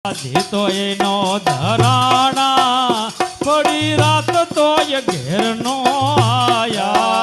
તો એનો ધરાણા પડી રાત તો એ ઘેર નો આયા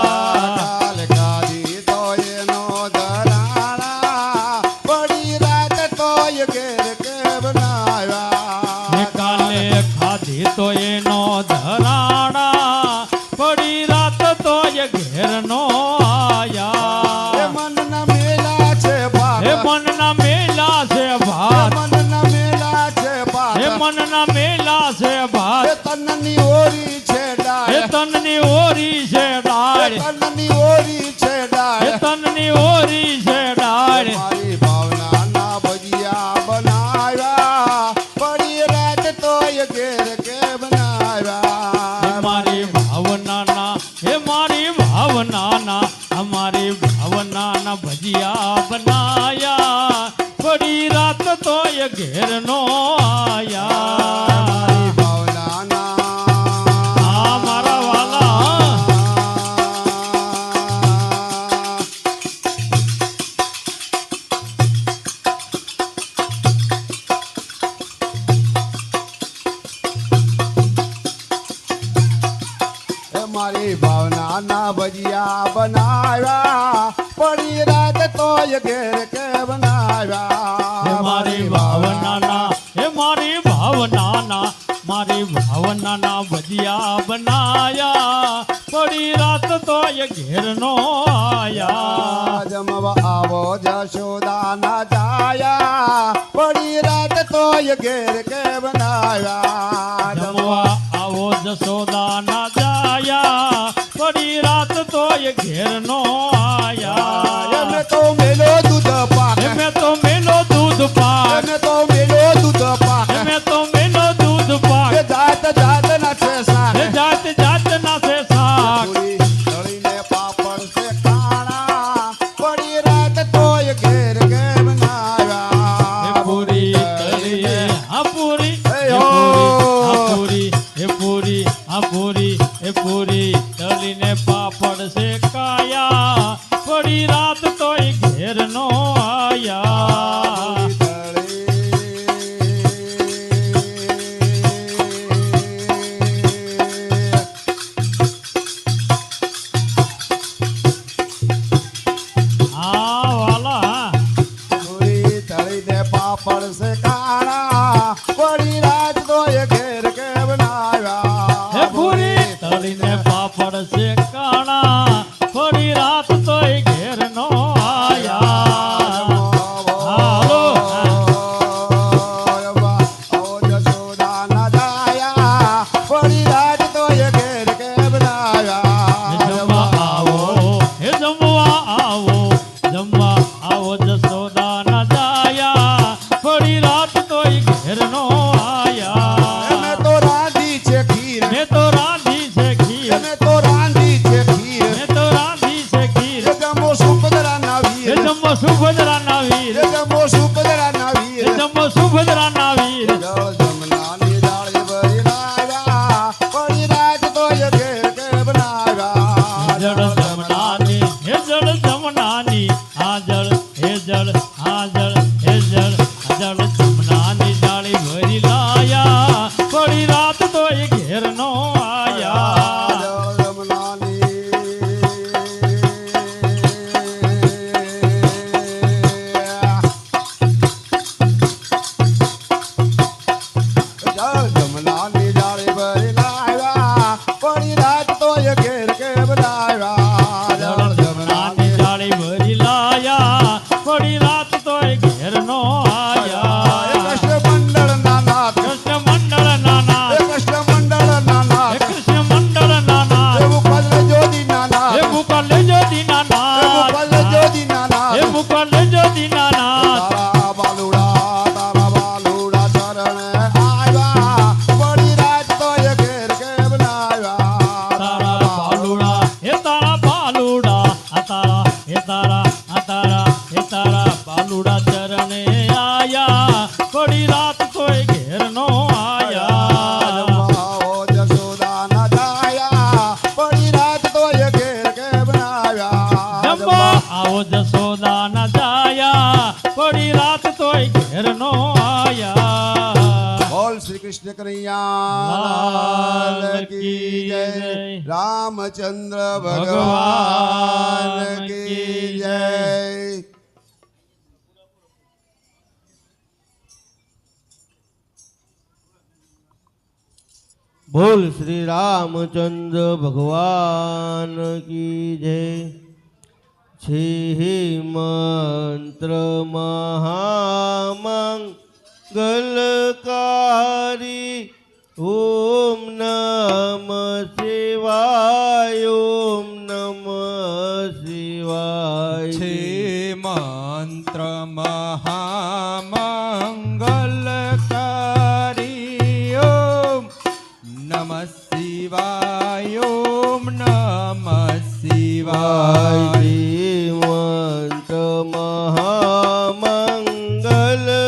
ગાદી તો એનો ધરાણા પડી રાત તો એ ઘેર કેમ ના આવ્યા કાલે ખાધી તો એનો ધરાણા પડી રાત તો એ ઘેર નો આયા મનના મેલા છે ભાગ હે મનના મેલા છે ભાત મનના મેલા છે ભાગ મનના મેલા છે ભાત તનની ઓરી છે ડાળ તનની ઓરી છે ડાળ તનની ઓરી છે ડાળ તનની ઓરી છે ડાળ મારી ભાવનાના ભજીયા બનાવ્યા પડી રાત તો એ ઘેર કે બનાવ્યા મારી ભાવનાના હે મારી ભાવનાના અમારી ભાવનાના ભજીયા બનાયા પડી રાત તો એ ઘેર નો આયા મારી ભાવનાના આ મારા વાલા મારી ભાવનાના ભજીયા બનાવ્યા પડી રાત તો એ ઘેર કે બનાવ્યા મારી ભાવનાના હે મારી ભાવનાના મારી ભાવનાના ભજીયા બનાયા પડી રાત તો એ ઘેર નો આયા જમવા આવો જશોદાના જાયા પડી રાત તો એ ઘેર કે બનાવ્યા જમવા આવો જશોદાના જાયા પડી રાત તો એ ઘેર નો આયા મેં તો મેલો દૂધ પાક મેં તો મેલો દૂધ પાક મેં તો મેલો દૂધ પાક મેં તો મેલો દૂધ પાક જાત જાત ના છે સાક જાત જાત ના છે શાક પૂરી તળીને પાપડ છે કાણા પડી રાત તો એ ઘેર કે બનાવ્યા પૂરી તળી આ પૂરી એ પૂરી તળીને પાપડ છે કાયા પડી રાત તો ઘેર નો આયા આ વાલા પૂરી તળીને પાપડ છે કાણા પડી રાત તો એ ઘેર કે બનાવ્યા હે પૂરી તળીને પાપડ છે કાણા પડી રાત તો ઘેર નો આયા હાલો પડી રાત તો એ ઘેર કે બનાવ્યા જમવા આવો હે જમવા આવો જમવા આવો જશોદા ના જાયા પડી રાત તો ઘેર નો આયા મેં તો રાંધી છે ખીર મેં તો રાંધી છે ખીર મેં તો રાંધી છે ખીર મેં તો રાંધી છે ખીર જમો સુભદ્રા ના હે વીર જમો સુભદ્રા ના વીર જમો સુભદ્રા ના વીર હે જમો સુભદ્રા ના વીર જળ જમનાની ડાળી ભરી લાવ્યા પડી રાત તો એ ઘેર કે બનાવ્યા જળ જમનાની હે જળ જમનાની આ જળ હે જળ આ જળ હે જળ જળ જમનાની ડાળી ભરી શ્રી કૃષ્ણ કનૈયા કી જય રામચંદ્ર ભગવાન કી જય બોલ શ્રી રામચંદ્ર ભગવાન કી જય છે મંત્ર મહામંગલકારી ઓમ નમ શિવાય ઓમ નમ શિવાય છે મંત્ર મહામંગલકારી ઓમ નમઃ શિવાય ઓમ નમઃ શિવાય મંત્ર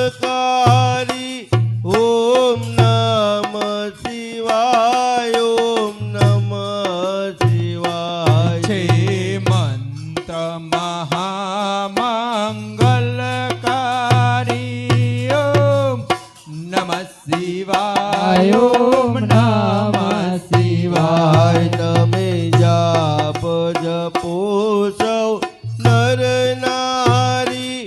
મહામંગલકારી ઓમ નમ શિવાય ઓમ નમ શિવાય છે મંત્ર મહામંગલકારી ઓમ નમઃ શિવાય ઓમ નમઃ શિવાય તમે જાપ જપો સૌ નર નારી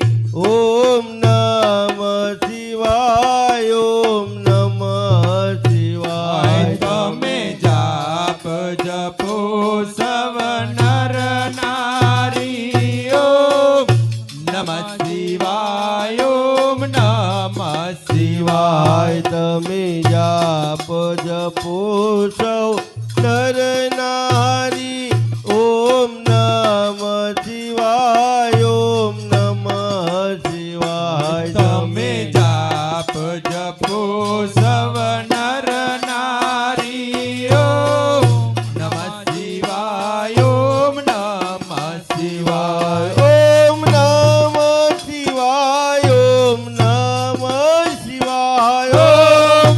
ઓમ નમ શિવાય ઓમ નમ શિવાય તમે જાપ જપો સવ નર નારી ઓમ નમઃ શિવાય ઓમ નમઃ શિવાય તમે જાપ જપો સૌ નર નારી ઓમ નમ શિવાય ઓમ નમ શિવાય તમે જાપ જપો સવ નર નારી ઓમ નમઃ શિવાય ઓમ નમઃ શિવાય ઓમ નમ શિવાય ઓમ નમ શિવાય ઓમ નમઃ શિવાય ઓમ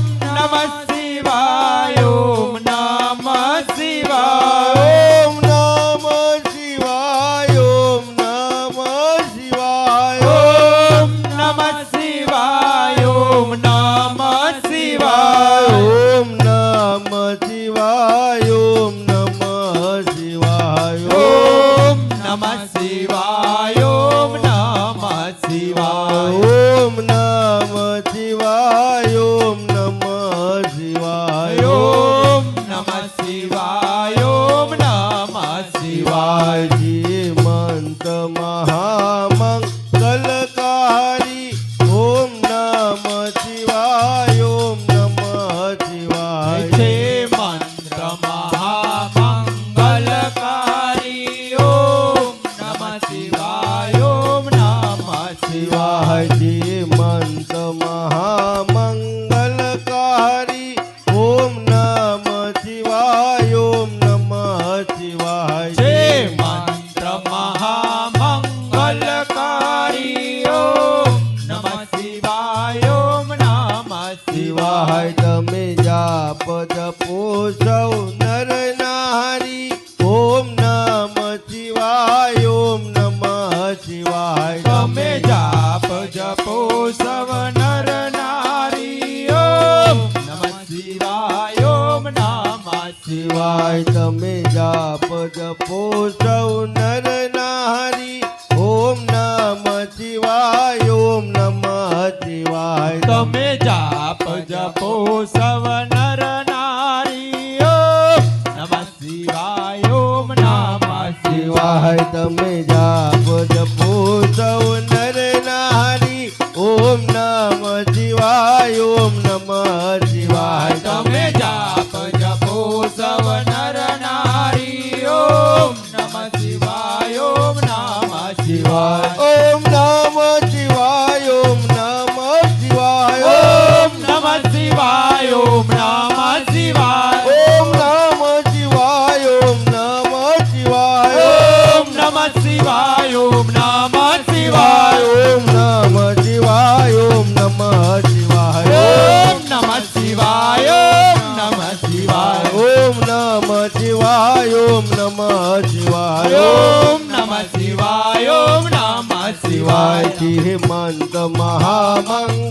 નમઃ શિવાય ઓમ નમ શિવાય ઓમ નમ શિવાય ઓમ નમઃ શિવાય ઓમ નમઃ શિવાય ઓમ નમ શિવાય ઓમ નમ શિવાય ઓમ નમઃ શિવાય ઓમ નમઃ શિવાય ઓમ નમ શિવાય ઓમ નમ શિવાય ઓમ નમઃ શિવાય ઓમ નમઃ શિવાય મંત મહામંગલકારી ઓમ નમ શિવાય ઓમ નમ શિવાય છે મંત્ર મહામંગલકારી ઓમ નમઃ શિવાય ઓમ નમઃ શિવાય શિવાય મંત મહામંગલકારી ઓમ નમ શિવાય ઓમ નમ શિવાય છે મંત્ર મહામંગલકારી ઓમ નમઃ શિવાય ઓમ નમઃ શિવાય તમે જાપ જપો સૌ નર નારી ઓમ નમ શિવાય ઓમ નમ શિવાય તમે જાપ જપો સવ નર નારી ઓમ નમઃ શિવાય ઓમ નમઃ શિવાય તમે જાપ જપો સૌ નર નારી ઓમ નમ શિવાય ઓમ નમ શિવાય તમે જાપ જપો સવ નર નારી ઓમ નમઃ શિવાય ઓમ નમઃ શિવાય તમે જાપ જપો સૌ નર નારી ઓમ નમ શિવાય ઓમ નમ શિવાય તમે જાપ જપો સવ નર નારી ઓમ નમઃ શિવાય ઓમ નમઃ શિવાય ઓમ નમ શિવાય ઓમ નમ શિવાય ઓમ નમઃ શિવાય ઓમ નમઃ શિવાય ઓમ નમ શિવાય ઓમ નમ શિવાય ઓમ નમઃ શિવાય ઓમ નમઃ શિવાય ઓમ નમ શિવાય ઓમ નમ શિવાય ઓમ નમઃ શિવાય ઓમ નમઃ શિવાય ઓમ નમ શિવાય ઓમ નમ શિવાય ઓમ નમઃ શિવાય ઓમ નમઃ શિવાય મંત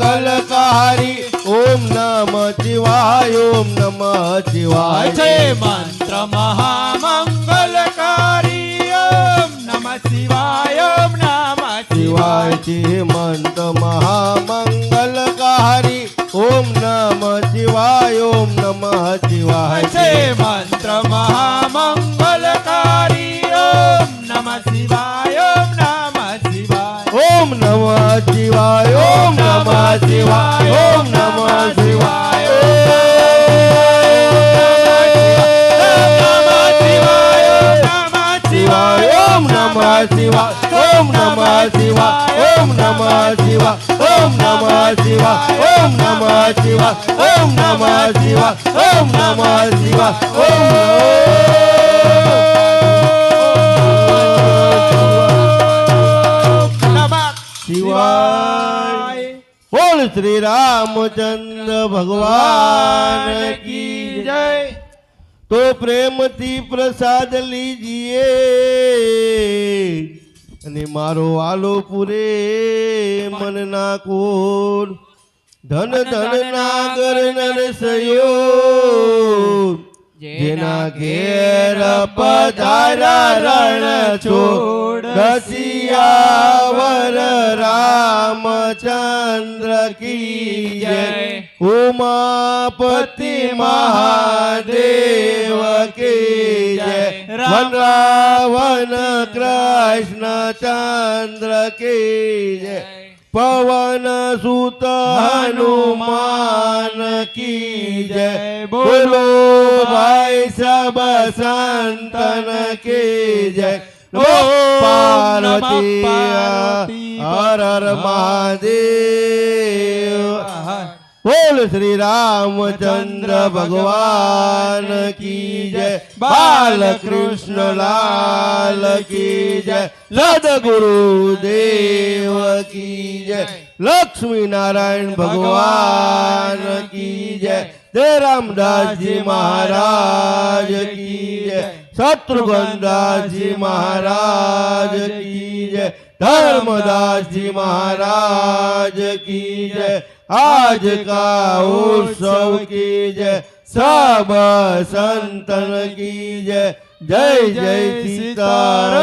મહામંગલકારી ઓમ ઓમ નમઃ શિવાય ઓમ નમઃ શિવાય છે મંત્ર મહામંગલકારી ઓમ નમઃ શિવાય ઓમ નમઃ શિવાય શિવાય છે મંત્ર મહામંગલકારી ઓમ નમઃ શિવાય ઓમ નમઃ શિવાય છે મંત્ર મહામંગલકારી ઓમ નમઃ શિવાય ઓમ નમઃ શિવાય ઓમ નમઃ શિવાય ઓમ નમઃ શિવાય ઓમ નમઃ શિવાય ઓમ નમઃ શિવાય ઓમ નમઃ શિવાય ઓમ નમઃ શિવાય ઓમ નમઃ શિવાય ઓમ નમઃ શિવાય ઓમ નમઃ શિવાય ઓમ નમઃ શિવાય શિવાય બોલ શ્રી રામચંદ્ર ભગવાન કી જય તો પ્રેમથી પ્રસાદ લીજીએ અને મારો આલો પૂરે મનના કોર ધન ધન નાગર નરસયો જેના ઘેર પધારા રણ છોડ રસિયાવર રામચંદ્ર કી જય ઉમાપતિ મહાદેવ કી જય વનરાવન કૃષ્ણચંદ્ર કી જય પવન સુત હનુમાન કી જય બોલો ભાઈ સબ સંતન કી જય નમો પાર્વતી હર હર મહાદેવ બોલ શ્રી રામચંદ્ર ભગવાન કી જય બાલકૃષ્ણ લાલ કી જય સદગુરુ દેવ કી જય લક્ષ્મી નારાયણ ભગવાન કી જય જય રામદાસજી મહારાજ કી જય શત્રુઘ્નદાસજી મહારાજ કી જય धर्मदास महाराज की जय आज का उत्सव की जय सब संतन की जय जय जय सीताराम।